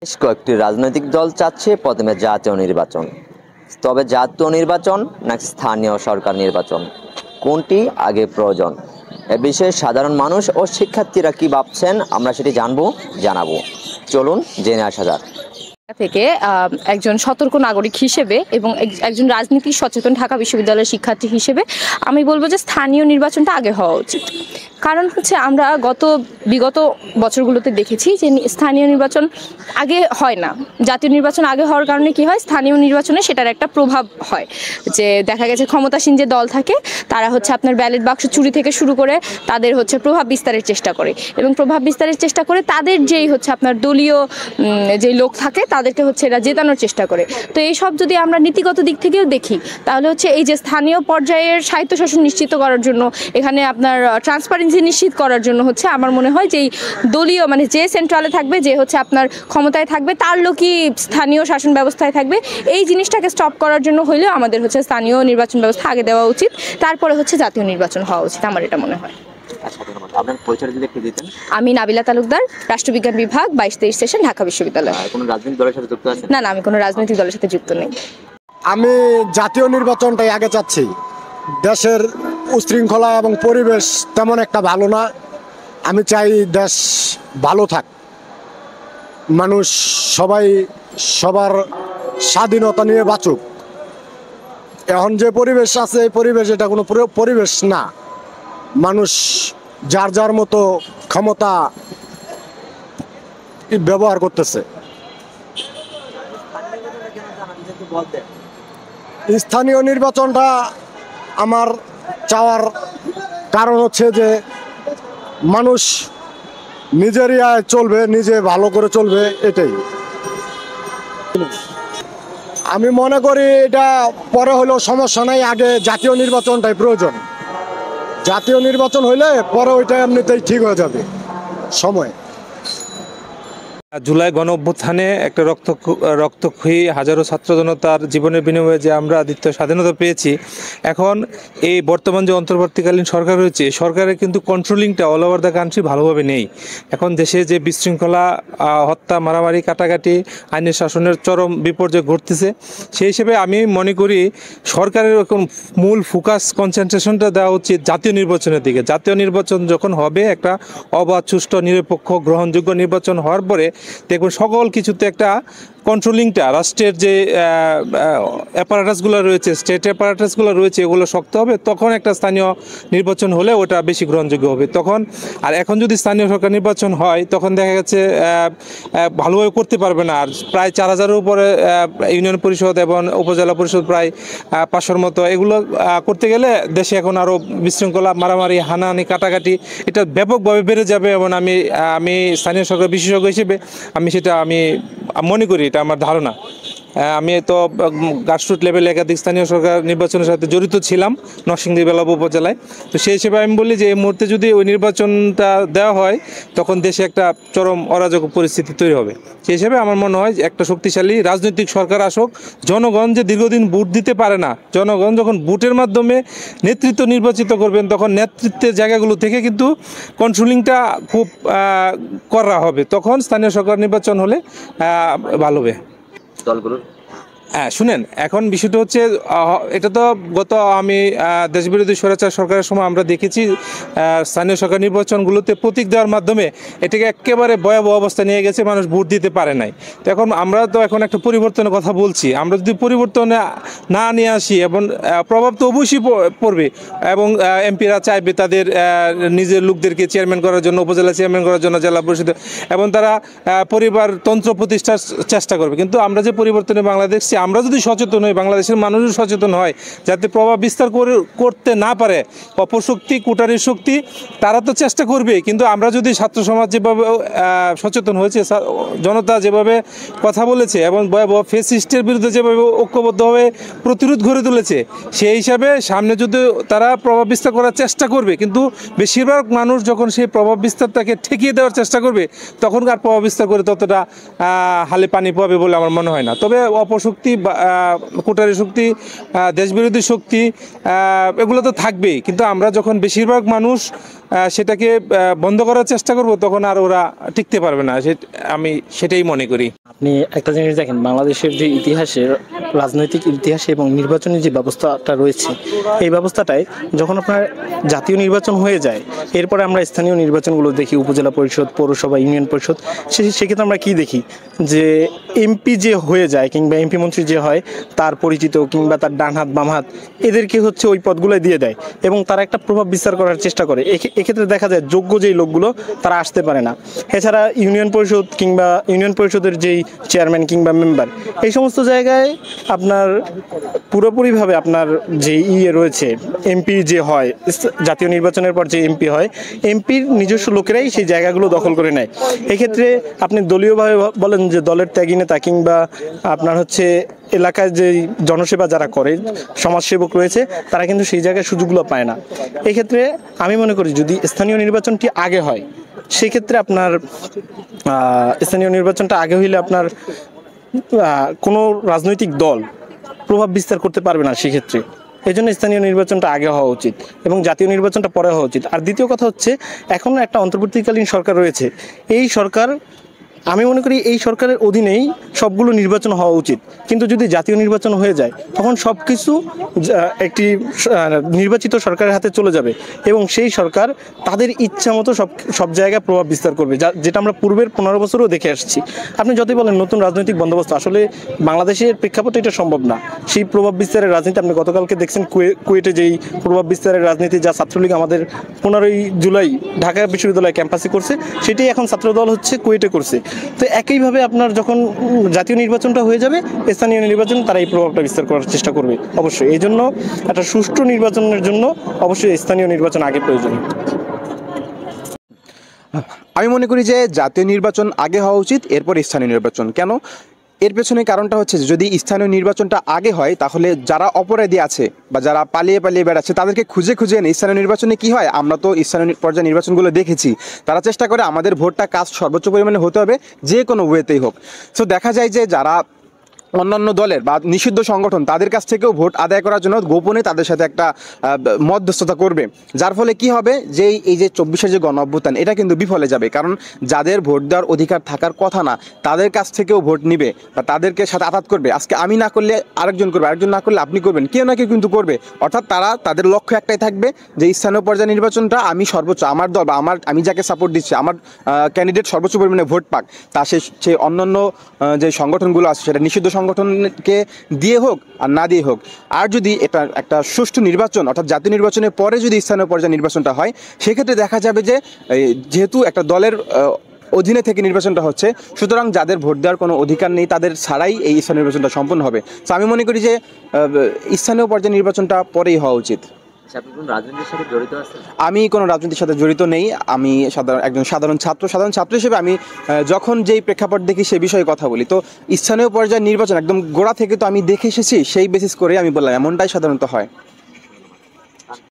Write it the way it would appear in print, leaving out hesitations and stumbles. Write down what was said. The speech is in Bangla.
বেশ কয়েকটি রাজনৈতিক দল চাচ্ছে প্রথমে জাতীয় নির্বাচন, তবে জাতীয় নির্বাচন নাকি স্থানীয় সরকার নির্বাচন, কোনটি আগে প্রয়োজন? এ বিষয়ে সাধারণ মানুষ ও শিক্ষার্থীরা কি ভাবছেন আমরা সেটি জানাবো। চলুন জেনে আসা যাক। থেকে একজন সতর্ক নাগরিক হিসেবে এবং একজন রাজনীতি সচেতন ঢাকা বিশ্ববিদ্যালয়ের শিক্ষার্থী হিসেবে আমি বলবো যে স্থানীয় নির্বাচনটা আগে হওয়া উচিত। কারণ হচ্ছে আমরা বিগত বছরগুলোতে দেখেছি যে স্থানীয় নির্বাচন আগে হয় না। জাতীয় নির্বাচন আগে হওয়ার কারণে কি হয়, স্থানীয় নির্বাচনে সেটার একটা প্রভাব হয়। যে দেখা গেছে ক্ষমতাসীন যে দল থাকে তারা হচ্ছে আপনার ব্যালট বাক্স চুরি থেকে শুরু করে তাদের হচ্ছে প্রভাব বিস্তারের চেষ্টা করে, এবং প্রভাব বিস্তারের চেষ্টা করে তাদের যেই হচ্ছে আপনার দলীয় যেই লোক থাকে তাদেরকে হচ্ছে এরা জেতানোর চেষ্টা করে। তো এই সব যদি আমরা নীতিগত দিক থেকেও দেখি তাহলে হচ্ছে এই যে স্থানীয় পর্যায়ের স্বায়ত্তশাসন নিশ্চিত করার জন্য, এখানে আপনার ট্রান্সপারেন্সি নিশ্চিত করার জন্য হচ্ছে আমার মনে হয় যে দলীয় মানে যে সেন্ট্রালে থাকবে, যে হচ্ছে আপনার ক্ষমতায় থাকবে, তার লোকই স্থানীয় শাসন ব্যবস্থায় থাকবে। এই জিনিসটাকে স্টপ করার জন্য হইলেও আমাদের হচ্ছে স্থানীয় নির্বাচন ব্যবস্থা আগে দেওয়া উচিত, তারপরে হচ্ছে জাতীয় নির্বাচন হওয়া উচিত, আমার এটা মনে হয়। আমি নাবিলা তালুকদার, রাষ্ট্রবিজ্ঞান বিভাগ 22-23 সেশন, ঢাকা বিশ্ববিদ্যালয়। কোনো রাজনৈতিক দলের সাথে যুক্ত আছেন? না, আমি কোনো রাজনৈতিক দলের সাথে যুক্ত নেই। আমি জাতীয় নির্বাচনটাই আগে চাচ্ছি। দেশের উশৃঙ্খলা এবং পরিবেশ তেমন একটা ভালো না। আমি চাই দেশ ভালো থাক, মানুষ সবাই সবার স্বাধীনতা নিয়ে বাঁচুক। এখন যে পরিবেশ আছে এই পরিবেশ এটা কোনো পরিবেশ না। মানুষ যার যার মতো ক্ষমতা ব্যবহার করতেছে। স্থানীয় নির্বাচনটা আমার চাওয়ার কারণ হচ্ছে যে মানুষ নিজের ইচ্ছায় চলবে, নিজে ভালো করে চলবে, এটাই আমি মনে করি। এটা পরে হলেও সমস্যা নাই, আগে জাতীয় নির্বাচনটাই প্রয়োজন। জাতীয় নির্বাচন হইলে পরে ওইটা এমনিতেই ঠিক হয়ে যাবে সময়। জুলাই গণ অভ্যুত্থানে একটা রক্তক্ষয়ী হাজারো ছাত্র জনতার জীবনের বিনিময়ে যে আমরা দ্বিতীয় স্বাধীনতা পেয়েছি, এখন এই বর্তমান যে অন্তর্বর্তীকালীন সরকার রয়েছে, সরকারের কিন্তু কন্ট্রোলিংটা অল ওভার দ্য কান্ট্রি ভালোভাবে নেই। এখন দেশে যে বিশৃঙ্খলা, হত্যা, মারামারি, কাটাকাটি, আইনের শাসনের চরম বিপর্যয় ঘটতেছে, সেই হিসেবে আমি মনে করি সরকারের এখন মূল ফোকাস, কনসেন্ট্রেশনটা দেওয়া উচিত জাতীয় নির্বাচনের দিকে। জাতীয় নির্বাচন যখন হবে, একটা অবাধ, সুষ্ঠু, নিরপেক্ষ, গ্রহণযোগ্য নির্বাচন হওয়ার পরে দেখবেন সকল কিছুতে একটা কন্ট্রোলিংটা, রাষ্ট্রের যে অ্যাপারেটাসগুলো রয়েছে, স্টেট অ্যাপারেটাসগুলো রয়েছে, এগুলো শক্ত হবে। তখন একটা স্থানীয় নির্বাচন হলে ওটা বেশি গ্রহণযোগ্য হবে তখন। আর এখন যদি স্থানীয় সরকার নির্বাচন হয়, তখন দেখা গেছে ভালোভাবে করতে পারবে না। আর প্রায় 4000-এর উপরে ইউনিয়ন পরিষদ এবং উপজেলা পরিষদ, প্রায় 500-র মতো, এগুলো করতে গেলে দেশে এখন আরও বিশৃঙ্খলা, মারামারি, হানাহানি, কাটাকাটি এটা ব্যাপকভাবে বেড়ে যাবে। এবং আমি স্থানীয় সরকার বিশেষজ্ঞ হিসেবে আমি মনে করি, এটা আমার ধারণা। আমি তো গ্রাসরুট লেভেলে একাধিক স্থানীয় সরকার নির্বাচনের সাথে জড়িত ছিলাম নরসিংদী বেলাব উপজেলায়। তো সেই হিসেবে আমি বলি যে এই মুহূর্তে যদি ওই নির্বাচনটা দেওয়া হয়, তখন দেশে একটা চরম অরাজক পরিস্থিতি তৈরি হবে। সেই হিসেবে আমার মনে হয় একটা শক্তিশালী রাজনৈতিক সরকার আসুক। জনগণ যে দীর্ঘদিন ভোট দিতে পারে না, জনগণ যখন ভোটের মাধ্যমে নেতৃত্ব নির্বাচিত করবেন, তখন নেতৃত্বের জায়গাগুলো থেকে কিন্তু কন্ট্রোলিংটা খুব করা হবে। তখন স্থানীয় সরকার নির্বাচন হলে ভালো হবে দলগুলোর। হ্যাঁ, শুনেন, এখন বিষয়টা হচ্ছে, এটা তো আমি দেশবিরোধী স্বৈরাচার সরকারের সময় আমরা দেখেছি স্থানীয় সরকার নির্বাচনগুলোতে প্রতীক দেওয়ার মাধ্যমে এটাকে একেবারে ভয়াবহ অবস্থা নিয়ে গেছে, মানুষ ভোট দিতে পারে নাই। তো আমরা এখন একটা পরিবর্তনের কথা বলছি। আমরা যদি পরিবর্তনে না নিয়ে আসি, এবং প্রভাব তো অবশ্যই পড়বে, এবং এমপিরা চাইবে তাদের নিজের লোকদেরকে চেয়ারম্যান করার জন্য, উপজেলা চেয়ারম্যান করার জন্য, জেলা পরিষদ, এবং তারা পরিবারতন্ত্র প্রতিষ্ঠার চেষ্টা করবে। কিন্তু আমরা যে পরিবর্তনে বাংলাদেশ, আমরা যদি সচেতন হই, বাংলাদেশের মানুষও সচেতন হয়, যাতে প্রভাব বিস্তার করতে না পারে অপশক্তি, কুটারির শক্তি, তারা তো চেষ্টা করবে। কিন্তু আমরা যদি ছাত্র সমাজ যেভাবে সচেতন হয়েছে, জনতা যেভাবে কথা বলেছে, এবং ভয়াবহ ফ্যাসিস্টের বিরুদ্ধে যেভাবে ঐক্যবদ্ধভাবে প্রতিরোধ গড়ে তুলেছে, সেই হিসাবে সামনে যদি তারা প্রভাব বিস্তার করার চেষ্টা করবে, কিন্তু বেশিরভাগ মানুষ যখন সেই প্রভাব বিস্তারটাকে ঠেকিয়ে দেওয়ার চেষ্টা করবে, তখন আর প্রভাব বিস্তার করে ততটা হালে পানি পাবে বলে আমার মনে হয় না। তবে অপশক্তি, কুটারি শক্তি, দেশবিরোধী শক্তি, এগুলো তো থাকবেই। কিন্তু আমরা যখন বেশিরভাগ মানুষ সেটাকে বন্ধ করার চেষ্টা করব, তখন আর ওরা টিকতে পারবে না। আমি সেটাই মনে করি। আপনি একটা জিনিস দেখেন, বাংলাদেশের যে ইতিহাসের রাজনৈতিক ইতিহাসে এবং নির্বাচনী যে ব্যবস্থাটা রয়েছে, এই ব্যবস্থাটায় যখন আপনার জাতীয় নির্বাচন হয়ে যায়, এরপরে আমরা স্থানীয় নির্বাচনগুলো দেখি, উপজেলা পরিষদ, পৌরসভা, ইউনিয়ন পরিষদ, সেক্ষেত্রে আমরা কি দেখি যে এমপি যে হয়ে যায় কিংবা এমপি মন্ত্রী যে হয়, তার পরিচিত কিংবা তার ডান হাত বাম হাত এদেরকে হচ্ছে ওই পদগুলো দিয়ে দেয় এবং তারা একটা প্রভাব বিস্তার করার চেষ্টা করে। এক্ষেত্রে দেখা যায় যোগ্য যেই লোকগুলো তারা আসতে পারে না। এছাড়া ইউনিয়ন পরিষদ কিংবা ইউনিয়ন পরিষদের যেই চেয়ারম্যান কিংবা মেম্বার, এই সমস্ত জায়গায় আপনার পুরোপুরিভাবে আপনার যে রয়েছে এমপি যে হয়, জাতীয় নির্বাচনের পর যে এমপি হয়, এমপির নিজস্ব লোকেরাই সেই জায়গাগুলো দখল করে নেয়। এক্ষেত্রে আপনি দলীয়ভাবে বলেন যে দলের ত্যাগী নেতা কিংবা আপনার হচ্ছে এলাকায় যে জনসেবা যারা করে, সমাজসেবক রয়েছে, তারা কিন্তু সেই জায়গায় সুযোগগুলো পায় না। এক্ষেত্রে আমি মনে করি যদি স্থানীয় নির্বাচনটি আগে হয়, সেক্ষেত্রে আপনার স্থানীয় নির্বাচনটা আগে হইলে আপনার কোনো রাজনৈতিক দল প্রভাব বিস্তার করতে পারবে না সেক্ষেত্রে। এই জন্য স্থানীয় নির্বাচনটা আগে হওয়া উচিত এবং জাতীয় নির্বাচনটা পরে হওয়া উচিত। আর দ্বিতীয় কথা হচ্ছে, এখন একটা অন্তর্বর্তীকালীন সরকার রয়েছে। এই সরকার, আমি মনে করি এই সরকারের অধীনেই সবগুলো নির্বাচন হওয়া উচিত। কিন্তু যদি জাতীয় নির্বাচন হয়ে যায়, তখন সব কিছু একটি নির্বাচিত সরকারের হাতে চলে যাবে এবং সেই সরকার তাদের ইচ্ছা মতো সব জায়গায় প্রভাব বিস্তার করবে, যেটা আমরা পূর্বের 15 বছরও দেখে আসছি। আপনি যতই বলেন নতুন রাজনৈতিক বন্দোবস্ত, আসলে বাংলাদেশের প্রেক্ষাপটে এটা সম্ভব না। সেই প্রভাব বিস্তারের রাজনীতি আপনি গতকালকে দেখছেন কুয়েটে যেই প্রভাব বিস্তারের রাজনীতি যা ছাত্রলীগ আমাদের 15ই জুলাই ঢাকা বিশ্ববিদ্যালয় ক্যাম্পাসে করছে, সেটাই এখন ছাত্রদল হচ্ছে কুয়েটে করছে। তো একইভাবে আপনার যখন জাতীয় নির্বাচনটা হয়ে যাবে, স্থানীয় নির্বাচন তারা এই প্রভাবটা বিস্তার করার চেষ্টা করবে অবশ্যই। এই জন্য একটা সুষ্ঠু নির্বাচনের জন্য অবশ্যই স্থানীয় নির্বাচন আগে প্রয়োজন। আমি মনে করি যে জাতীয় নির্বাচন আগে হওয়া উচিত, এরপর স্থানীয় নির্বাচন। কেন? এর পেছনে কারণটা হচ্ছে যে যদি স্থানীয় নির্বাচনটা আগে হয়, তাহলে যারা অপরাধী আছে বা যারা পালিয়ে বেড়াচ্ছে তাদেরকে খুঁজে এনে স্থানীয় নির্বাচনে কি হয়, আমরা তো স্থানীয় পর্যায়ে নির্বাচনগুলো দেখেছি, তারা চেষ্টা করে আমাদের ভোটটা কাস্ট সর্বোচ্চ পরিমাণে হতে হবে, যে কোনো ওয়েতেই হোক। সো দেখা যায় যে যারা অন্যান্য দলের বা নিষিদ্ধ সংগঠন, তাদের কাছ থেকেও ভোট আদায় করার জন্য গোপনে তাদের সাথে একটা মধ্যস্থতা করবে, যার ফলে কি হবে যে এই যে 24-এর যে গণ অভ্যুত্থান, এটা কিন্তু বিফলে যাবে। কারণ যাদের ভোট দেওয়ার অধিকার থাকার কথা না, তাদের কাছ থেকেও ভোট নিবে বা তাদেরকে সাথে আঘাত করবে। আজকে আমি না করলে আরেকজন করবে, আরেকজন না করলে আপনি করবেন, কেউ না কেউ কিন্তু করবে। অর্থাৎ তাদের লক্ষ্য একটাই থাকবে যে স্থানীয় পর্যায়ে নির্বাচনটা আমি সর্বোচ্চ, আমার দল বা আমি যাকে সাপোর্ট দিচ্ছি, আমার ক্যান্ডিডেট সর্বোচ্চ পরিমাণে ভোট পাক, তা সে অন্যান্য যে সংগঠনগুলো আছে, সেটা নিষিদ্ধ সংগঠনকে দিয়ে হোক আর না দিয়ে হোক। আর যদি এটা একটা সুষ্ঠু নির্বাচন, অর্থাৎ জাতীয় নির্বাচনের পরে যদি স্থানীয় পর্যায়ে নির্বাচনটা হয়, সেক্ষেত্রে দেখা যাবে যে যেহেতু একটা দলের অধীনে থেকে নির্বাচনটা হচ্ছে, সুতরাং যাদের ভোট দেওয়ার কোনো অধিকার নেই তাদের ছাড়াই এই স্থানীয় নির্বাচনটা সম্পন্ন হবে। তো আমি মনে করি যে স্থানীয় পর্যায়ে নির্বাচনটা পরেই হওয়া উচিত। আমি কোনো রাজনীতির সাথে জড়িত নেই। আমি একজন সাধারণ ছাত্র হিসেবে আমি যখন যেই প্রেক্ষাপট দেখি সেই বিষয়ে কথা বলি। তো স্থানীয় পর্যায়ে নির্বাচন একদম গোড়া থেকে তো আমি দেখে এসেছি, সেই বেসিস করে আমি বললাম এমনটাই সাধারণত হয়।